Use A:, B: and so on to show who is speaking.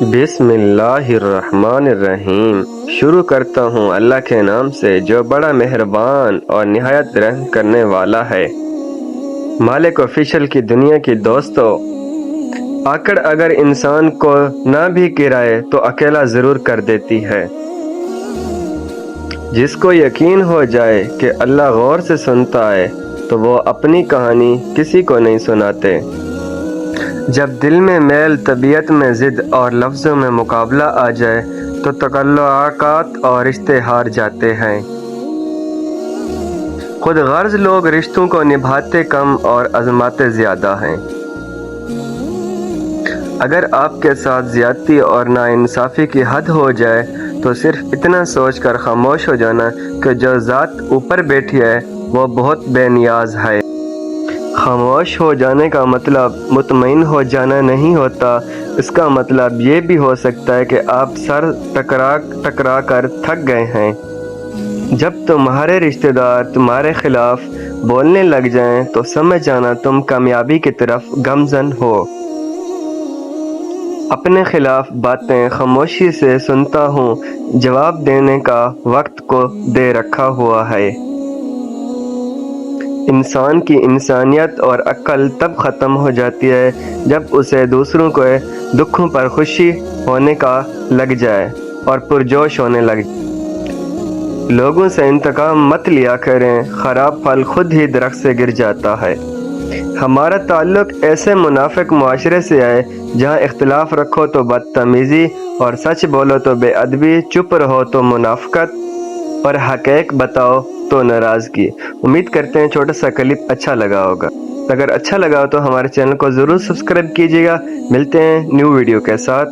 A: بسم اللہ الرحمن الرحیم۔ شروع کرتا ہوں اللہ کے نام سے جو بڑا مہربان اور نہایت رحم کرنے والا ہے۔ مالک آفیشل کی دنیا کی دوستو، آکڑ اگر انسان کو نہ بھی گرائے تو اکیلا ضرور کر دیتی ہے۔ جس کو یقین ہو جائے کہ اللہ غور سے سنتا ہے تو وہ اپنی کہانی کسی کو نہیں سناتے۔ جب دل میں میل، طبیعت میں ضد اور لفظوں میں مقابلہ آ جائے تو تعلقات اور رشتے ہار جاتے ہیں۔ خود غرض لوگ رشتوں کو نبھاتے کم اور آزماتے زیادہ ہیں۔ اگر آپ کے ساتھ زیادتی اور ناانصافی کی حد ہو جائے تو صرف اتنا سوچ کر خاموش ہو جانا کہ جو ذات اوپر بیٹھی ہے وہ بہت بے نیاز ہے۔ خاموش ہو جانے کا مطلب مطمئن ہو جانا نہیں ہوتا، اس کا مطلب یہ بھی ہو سکتا ہے کہ آپ سر ٹکرا کر تھک گئے ہیں۔ جب تمہارے رشتہ دار تمہارے خلاف بولنے لگ جائیں تو سمجھ جانا تم کامیابی کی طرف گامزن ہو۔ اپنے خلاف باتیں خاموشی سے سنتا ہوں، جواب دینے کا وقت کو دے رکھا ہوا ہے۔ انسان کی انسانیت اور عقل تب ختم ہو جاتی ہے جب اسے دوسروں کے دکھوں پر خوشی ہونے کا لگ جائے اور پرجوش ہونے لگ جائے۔ لوگوں سے انتقام مت لیا کریں، خراب پھل خود ہی درخت سے گر جاتا ہے۔ ہمارا تعلق ایسے منافق معاشرے سے ہے جہاں اختلاف رکھو تو بدتمیزی اور سچ بولو تو بے ادبی، چپ رہو تو منافقت اور حقائق بتاؤ تو ناراضگی۔ امید کرتے ہیں چھوٹا سا کلپ اچھا لگا ہوگا۔ اگر اچھا لگا ہو تو ہمارے چینل کو ضرور سبسکرائب کیجیے گا۔ ملتے ہیں نیو ویڈیو کے ساتھ۔